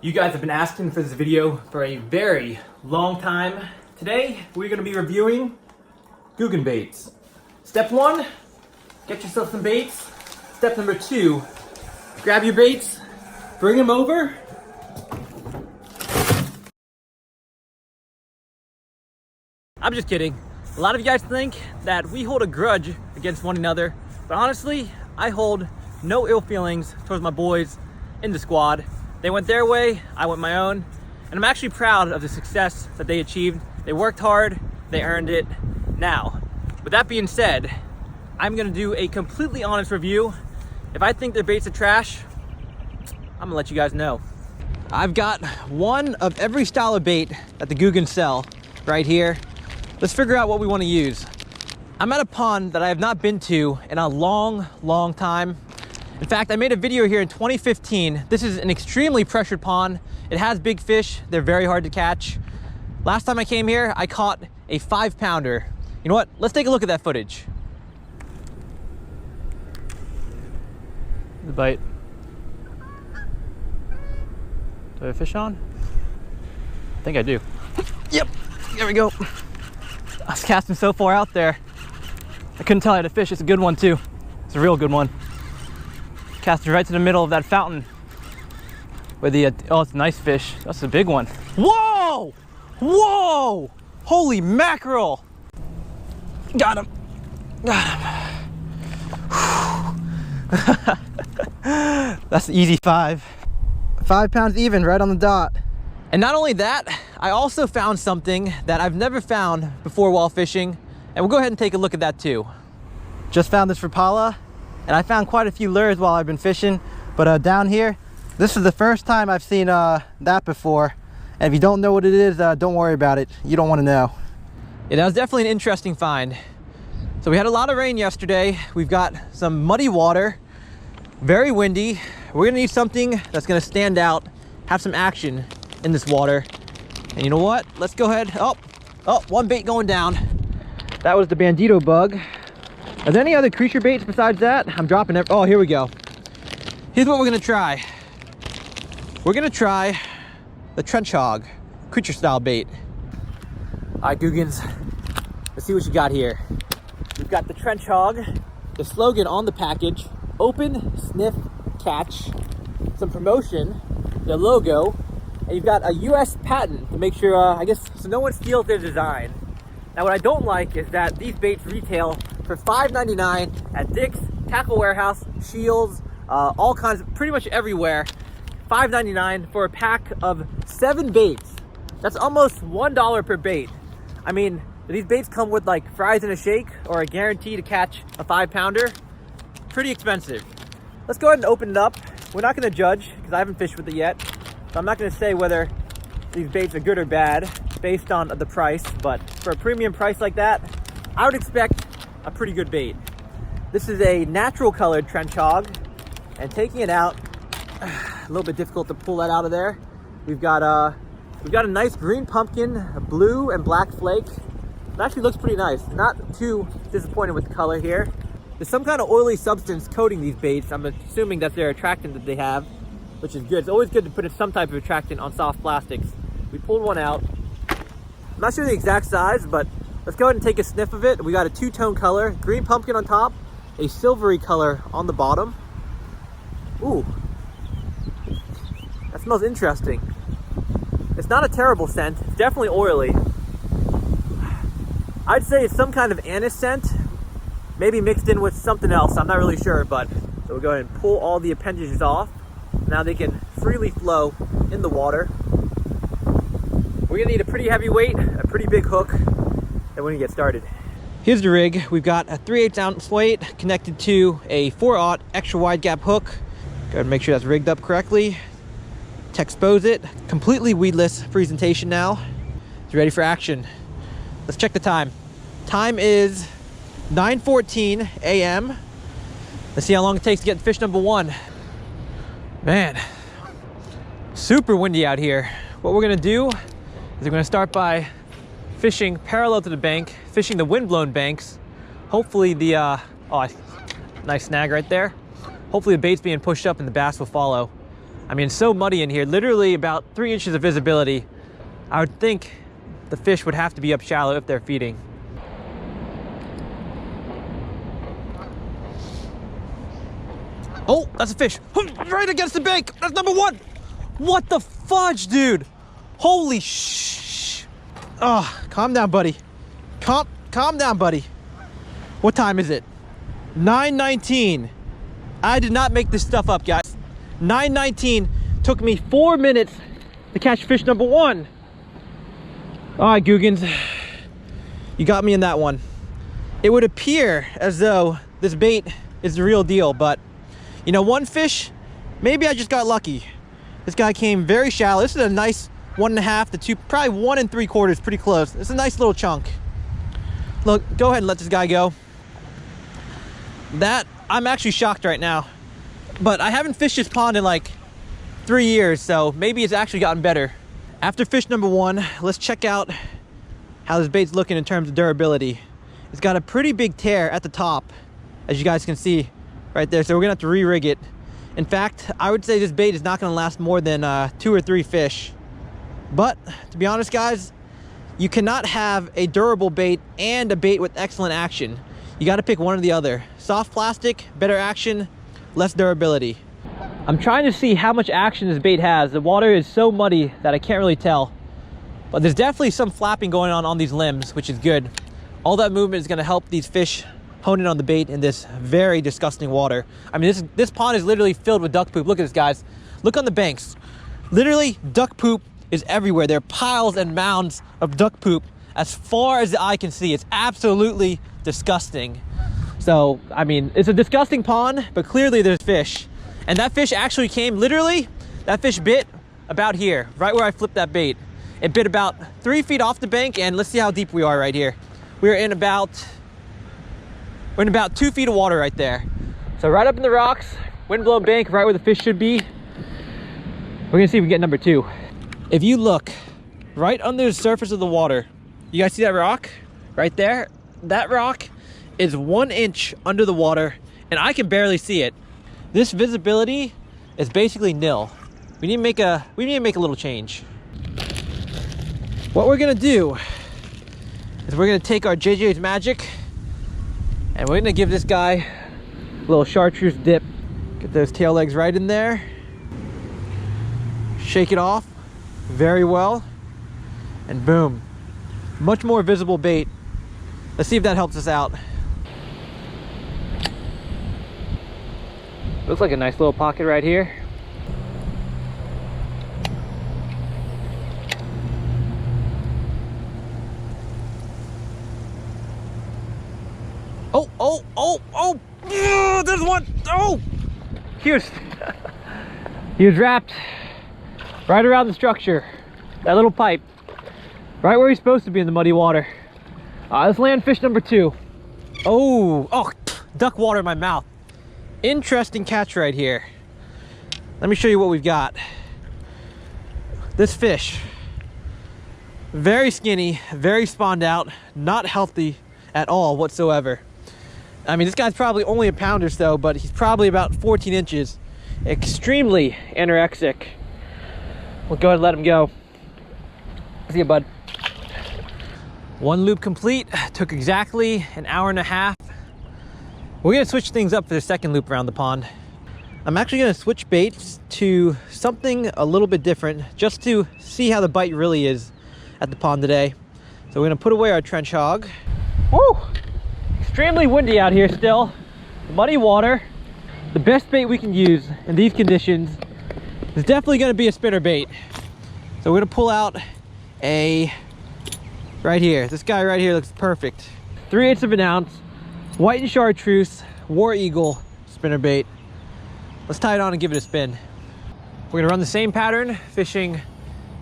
You guys have been asking for this video for a very long time. Today, we're going to be reviewing Googan baits. Step 1, get yourself some baits. Step number 2, grab your baits, bring them over. I'm just kidding. A lot of you guys think that we hold a grudge against one another, but honestly, I hold no ill feelings towards my boys in the squad. They went their way, I went my own, and I'm actually proud of the success that they achieved. They worked hard, they earned it. Now, with that being said, I'm gonna do a completely honest review. If I think their baits are trash, I'm gonna let you guys know. I've got one of every style of bait that the Googan sell right here. Let's figure out what we wanna use. I'm at a pond that I have not been to in a long time. In fact, I made a video here in 2015. This is an extremely pressured pond. It has big fish. They're very hard to catch. Last time I came here, I caught a 5-pounder. You know what? Let's take a look at that footage. The bite. Do I have a fish on? I think I do. Yep, there we go. I was casting so far out there, I couldn't tell I had a fish. It's a good one too. It's a real good one. Casted right to the middle of that fountain where the, oh, it's a nice fish. That's a big one. Whoa! Whoa! Holy mackerel! Got him. Got him. That's an easy 5. 5 pounds even, right on the dot. And not only that, I also found something that I've never found before while fishing, and we'll go ahead and take a look at that too. Just found this for Paula. And I found quite a few lures while I've been fishing, but down here, this is the first time I've seen that before. And if you don't know what it is, don't worry about it. You don't want to know. Yeah, that was definitely an interesting find. So we had a lot of rain yesterday. We've got some muddy water, very windy. We're gonna need something that's gonna stand out, have some action in this water. And you know what? Let's go ahead. Oh, one bait going down. That was the bandito bug. Are there any other creature baits besides that? I'm dropping it. Oh, here we go. Here's what we're gonna try. We're gonna try the trench hog, creature style bait. All right, Googans, let's see what you got here. We've got the trench hog, the slogan on the package, open, sniff, catch, some promotion, the logo, and you've got a US patent to make sure, I guess, so no one steals their design. Now, what I don't like is that these baits retail for $5.99 at Dick's, Tackle Warehouse, Shields, all kinds of, pretty much everywhere. $5.99 for a pack of 7 baits. That's almost $1 per bait. I mean, do these baits come with like fries and a shake or a guarantee to catch a 5-pounder? Pretty expensive. Let's go ahead and open it up. We're not gonna judge because I haven't fished with it yet. So I'm not gonna say whether these baits are good or bad based on the price, but for a premium price like that, I would expect a pretty good bait. This is a natural colored trench hog, and taking it out, a little bit difficult to pull that out of there. We've got a nice green pumpkin, a blue and black flake. It actually looks pretty nice. Not too disappointed with the color here. There's some kind of oily substance coating these baits. I'm assuming that's their attractant that they have, which is good. It's always good to put some type of attractant on soft plastics. We pulled one out. I'm not sure the exact size, but let's go ahead and take a sniff of it. We got a 2-tone color, green pumpkin on top, a silvery color on the bottom. Ooh, that smells interesting. It's not a terrible scent, it's definitely oily. I'd say it's some kind of anise scent, maybe mixed in with something else, I'm not really sure, but so we'll go ahead and pull all the appendages off. Now they can freely flow in the water. We're gonna need a pretty heavy weight, a pretty big hook, and we're gonna get started. Here's the rig. We've got a 3/8 ounce weight connected to a 4/0 extra wide gap hook. Go ahead and make sure that's rigged up correctly. To expose it, completely weedless presentation now. It's ready for action. Let's check the time. Time is 9:14 a.m. Let's see how long it takes to get fish number 1. Man, super windy out here. What we're gonna do is we're gonna start by fishing parallel to the bank, fishing the windblown banks. Hopefully the, oh, nice snag right there. Hopefully the bait's being pushed up and the bass will follow. I mean, it's so muddy in here, literally about 3 inches of visibility. I would think the fish would have to be up shallow if they're feeding. Oh, that's a fish. Right against the bank. That's number 1. What the fudge, dude? Holy shh. Oh, calm down, buddy. Calm down, buddy. What time is it? 9:19. I did not make this stuff up, guys. 9:19 took me 4 minutes to catch fish number 1. All right, Googans, you got me in that one. It would appear as though this bait is the real deal, but you know, one fish, maybe I just got lucky. This guy came very shallow. This is a nice 1.5 to 2, probably 1 3/4, pretty close. It's a nice little chunk. Look, go ahead and let this guy go. That, I'm actually shocked right now. But I haven't fished this pond in like 3 years, so maybe it's actually gotten better. After fish number 1, let's check out how this bait's looking in terms of durability. It's got a pretty big tear at the top, as you guys can see right there, so we're gonna have to re-rig it. In fact, I would say this bait is not gonna last more than 2 or 3 fish. But to be honest, guys, you cannot have a durable bait and a bait with excellent action. You gotta pick one or the other. Soft plastic, better action, less durability. I'm trying to see how much action this bait has. The water is so muddy that I can't really tell. But there's definitely some flapping going on these limbs, which is good. All that movement is gonna help these fish hone in on the bait in this very disgusting water. I mean, this pond is literally filled with duck poop. Look at this, guys. Look on the banks. Literally, duck poop is everywhere. There are piles and mounds of duck poop as far as the eye can see. It's absolutely disgusting. So, I mean, it's a disgusting pond, but clearly there's fish. And that fish actually came, literally, that fish bit about here, right where I flipped that bait. It bit about 3 feet off the bank, and let's see how deep we are right here. We're in about 2 feet of water right there. So right up in the rocks, windblown bank, right where the fish should be. We're gonna see if we can get number 2. If you look right under the surface of the water, you guys see that rock right there? That rock is 1 inch under the water, and I can barely see it. This visibility is basically nil. We need to make a little change. What we're gonna do is we're gonna take our JJ's Magic and we're gonna give this guy a little chartreuse dip. Get those tail legs right in there. Shake it off very well, and boom. Much more visible bait. Let's see if that helps us out. Looks like a nice little pocket right here. Oh, there's one. Oh, he was wrapped right around the structure, that little pipe, right where he's supposed to be in the muddy water. Let's land fish number 2. Oh, duck water in my mouth. Interesting catch right here. Let me show you what we've got. This fish, very skinny, very spawned out, not healthy at all whatsoever. I mean, this guy's probably only a pound or so, but he's probably about 14 inches. Extremely anorexic. We'll go ahead and let him go. See you, bud. 1 loop complete. Took exactly an hour and a half. We're gonna switch things up for the second loop around the pond. I'm actually gonna switch baits to something a little bit different, just to see how the bite really is at the pond today. So we're gonna put away our trench hog. Woo! Extremely windy out here still. Muddy water. The best bait we can use in these conditions is definitely gonna be a spinner bait. So we're gonna pull out a, right here. This guy right here looks perfect. 3/8 of an ounce, white and chartreuse, War Eagle spinner bait. Let's tie it on and give it a spin. We're gonna run the same pattern, fishing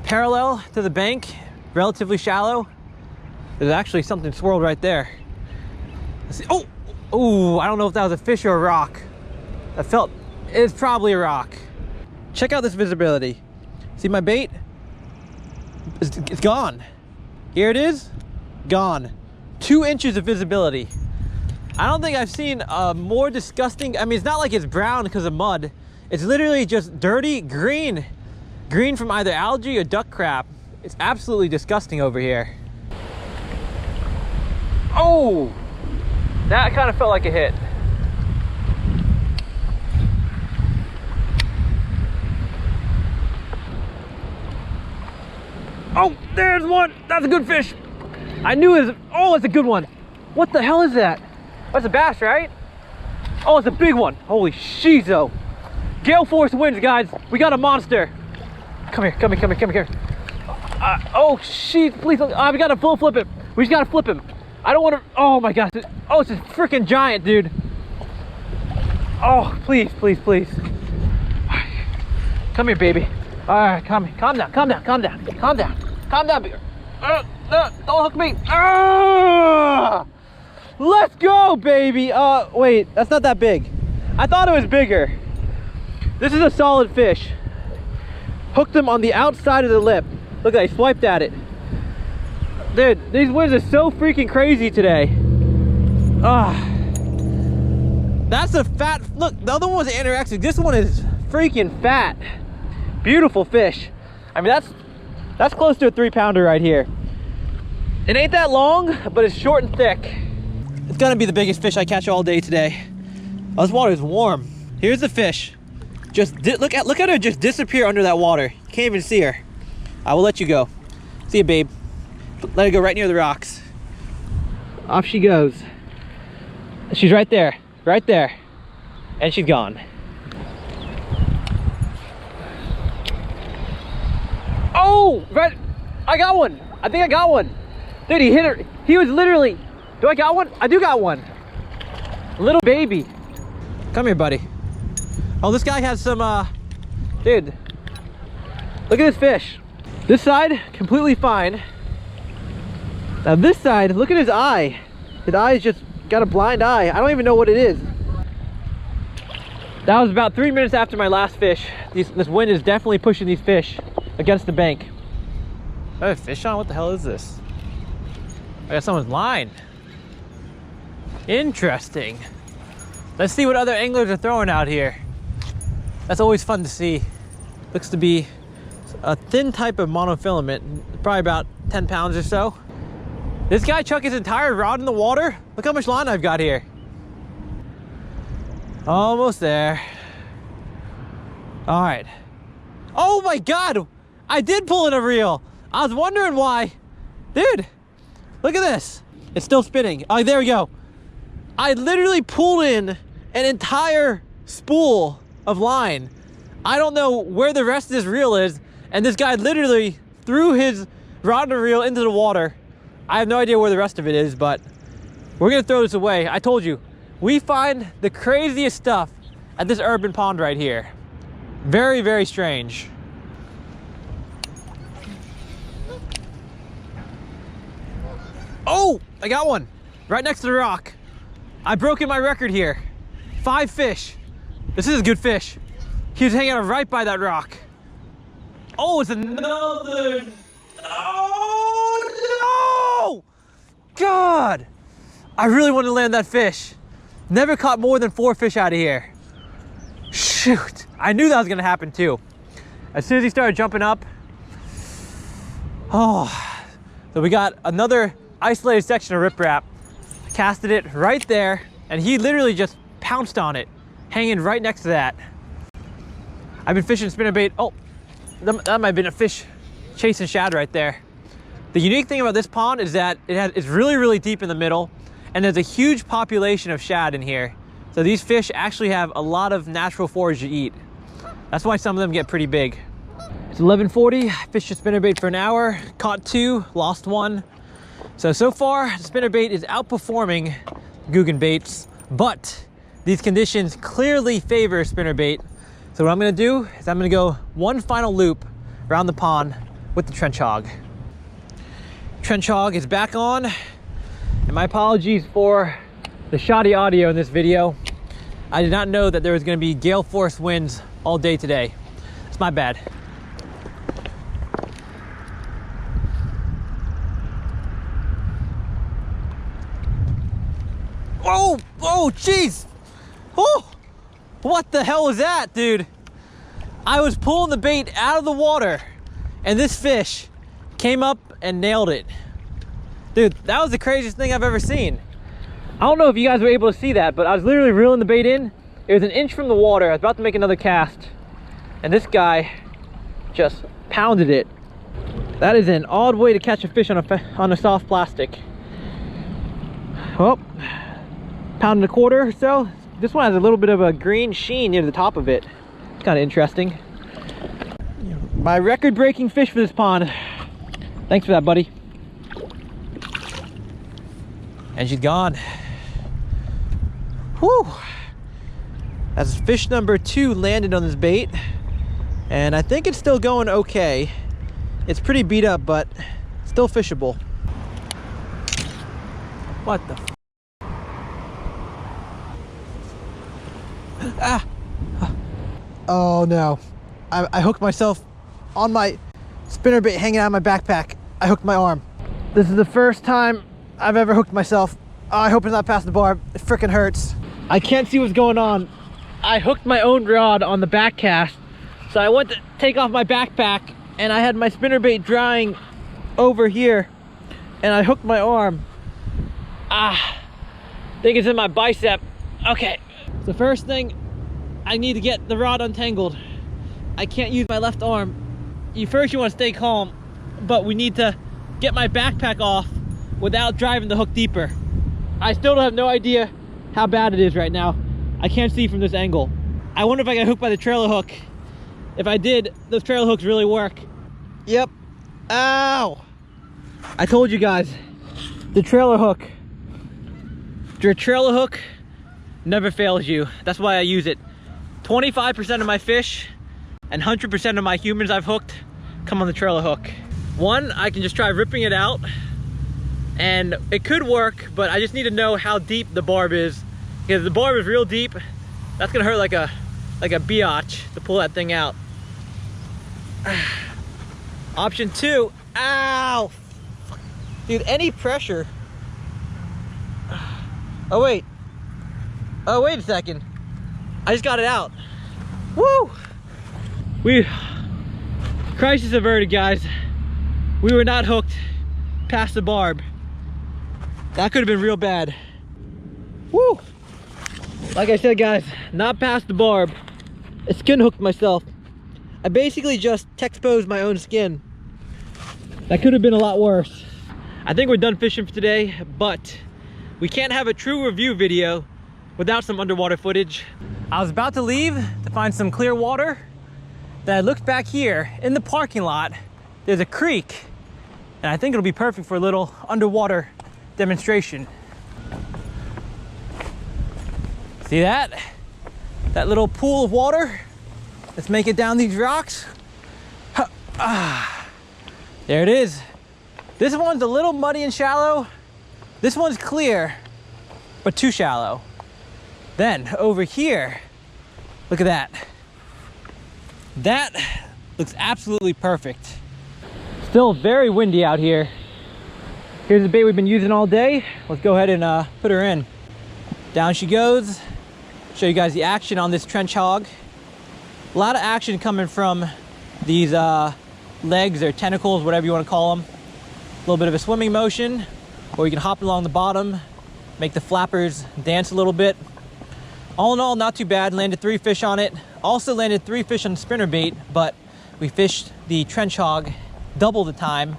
parallel to the bank, relatively shallow. There's actually something swirled right there. Let's see. Oh, I don't know if that was a fish or a rock. It's probably a rock. Check out this visibility. See my bait? It's gone. Here it is, gone. 2 inches of visibility. I don't think I've seen a more disgusting, I mean, it's not like it's brown because of mud. It's literally just dirty green. Green from either algae or duck crap. It's absolutely disgusting over here. Oh, that kind of felt like a hit. Oh, there's one. That's a good fish. I knew it was, oh, it's a good one. What the hell is that? That's a bass, right? Oh, it's a big one. Holy shizo. Gale force winds, guys. We got a monster. Come here, come here, come here, come here. Oh, shit, please. We gotta full flip him. We just gotta flip him. I don't wanna, oh my gosh. Oh, it's a freaking giant, dude. Oh, please, please, please. Come here, baby. All right, calm down, calm down, calm down, calm down, calm down. Don't hook me. Let's go, baby. Wait, that's not that big. I thought it was bigger. This is a solid fish. Hooked him on the outside of the lip. Look, I swiped at it. Dude, these winds are so freaking crazy today. That's a fat, look, the other one was anorexic. This one is freaking fat. Beautiful fish. I mean, that's close to a 3-pounder right here. It ain't that long, but it's short and thick. It's gonna be the biggest fish I catch all day today. Oh, this water is warm. Here's the fish. Just look at her just disappear under that water. You can't even see her. I will let you go. See you, babe. Let her go right near the rocks. Off she goes. She's right there, and she's gone. Oh, right, I got one. I think I got one. Dude, he hit her. He was literally, do I got one? I do got one. Little baby. Come here, buddy. Oh, this guy has some, dude, look at this fish. This side, completely fine. Now this side, look at his eye. His eye's just got a blind eye. I don't even know what it is. That was about 3 minutes after my last fish. This wind is definitely pushing these fish against the bank. I have a fish on? What the hell is this? I got someone's line. Interesting. Let's see what other anglers are throwing out here. That's always fun to see. Looks to be a thin type of monofilament, probably about 10 pounds or so. This guy chucked his entire rod in the water. Look how much line I've got here. Almost there. All right. Oh my God, I did pull in a reel. I was wondering why. Dude, look at this. It's still spinning. Oh, there we go. I literally pulled in an entire spool of line. I don't know where the rest of this reel is, and this guy literally threw his rod and reel into the water. I have no idea where the rest of it is, but we're gonna throw this away. I told you, we find the craziest stuff at this urban pond right here. Very, very strange. Oh, I got one right next to the rock. I've broken my record here. 5 fish. This is a good fish. He was hanging out right by that rock. Oh, it's another. Oh, no! God, I really want to land that fish. Never caught more than 4 fish out of here. Shoot, I knew that was gonna happen too. As soon as he started jumping up. Oh, so we got another isolated section of riprap. Casted it right there, and he literally just pounced on it, hanging right next to that. I've been fishing spinnerbait. Oh, that might have been a fish chasing shad right there. The unique thing about this pond is that it's really, really deep in the middle, and there's a huge population of shad in here. So these fish actually have a lot of natural forage to eat. That's why some of them get pretty big. It's 11:40, fished a spinnerbait for an hour, caught 2, lost 1. So far, the spinnerbait is outperforming Googan baits, but these conditions clearly favor spinnerbait. So what I'm gonna do is I'm gonna go one final loop around the pond with the trench hog. Trench hog is back on, and my apologies for the shoddy audio in this video. I did not know that there was gonna be gale force winds all day today. It's my bad. Oh, jeez. Oh, what the hell was that, dude? I was pulling the bait out of the water and this fish came up and nailed it. Dude, that was the craziest thing I've ever seen. I don't know if you guys were able to see that, but I was literally reeling the bait in. It was an inch from the water. I was about to make another cast and this guy just pounded it. That is an odd way to catch a fish on a soft plastic. Well, pound and a quarter or so. This one has a little bit of a green sheen near the top of it. It's kind of interesting. My record-breaking fish for this pond. Thanks for that, buddy. And she's gone. Whew. That's fish number 2 landed on this bait. And I think it's still going okay. It's pretty beat up, but still fishable. What the f? Ah! Oh no. I hooked myself on my spinnerbait hanging out of my backpack. I hooked my arm. This is the first time I've ever hooked myself. Oh, I hope it's not past the barb. It freaking hurts. I can't see what's going on. I hooked my own rod on the back cast. So I went to take off my backpack and I had my spinnerbait drying over here and I hooked my arm. I think it's in my bicep. Okay, the first thing, I need to get the rod untangled. I can't use my left arm. First you want to stay calm, but we need to get my backpack off without driving the hook deeper. I still have no idea how bad it is right now. I can't see from this angle. I wonder if I got hooked by the trailer hook. If I did, those trailer hooks really work. Yep. Ow! I told you guys, the trailer hook. Your trailer hook never fails you. That's why I use it. 25% of my fish and 100% of my humans I've hooked come on the trailer hook. One, I can just try ripping it out and it could work, but I just need to know how deep the barb is. Because if the barb is real deep, that's gonna hurt like a biatch to pull that thing out. Option 2, ow! Dude, any pressure. Oh wait a second. I just got it out. Woo! Crisis averted, guys. We were not hooked past the barb. That could have been real bad. Woo! Like I said, guys, not past the barb. I skin hooked myself. I basically just exposed my own skin. That could have been a lot worse. I think we're done fishing for today, but we can't have a true review video without some underwater footage. I was about to leave to find some clear water. Then I looked back here in the parking lot. There's a creek, and I think it'll be perfect for a little underwater demonstration. See that? That little pool of water? Let's make it down these rocks. There it is. This one's a little muddy and shallow. This one's clear, but too shallow. Then over here, look at that. That looks absolutely perfect. Still very windy out here. Here's the bait we've been using all day. Let's go ahead and put her in. Down she goes. Show you guys the action on this trench hog. A lot of action coming from these legs or tentacles, whatever you want to call them. A little bit of a swimming motion, or you can hop along the bottom, make the flappers dance a little bit. All in all, not too bad. Landed 3 fish on it. Also landed 3 fish on spinnerbait, but we fished the trench hog double the time.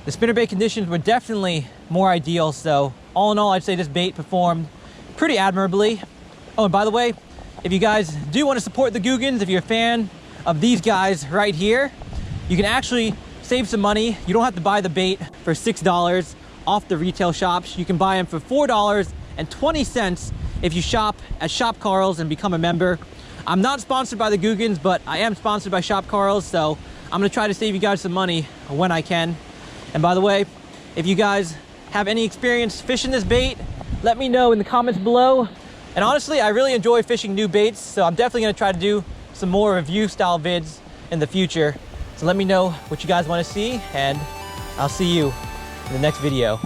The spinnerbait conditions were definitely more ideal, so all in all, I'd say this bait performed pretty admirably. Oh, and by the way, if you guys do want to support the Googans, if you're a fan of these guys right here, you can actually save some money. You don't have to buy the bait for $6 off the retail shops. You can buy them for $4.20 if you shop at Shop Carl's and become a member. I'm not sponsored by the Googans, but I am sponsored by Shop Carl's, so I'm gonna try to save you guys some money when I can. And by the way, if you guys have any experience fishing this bait, let me know in the comments below. And honestly, I really enjoy fishing new baits, so I'm definitely gonna try to do some more review style vids in the future. So let me know what you guys wanna see, and I'll see you in the next video.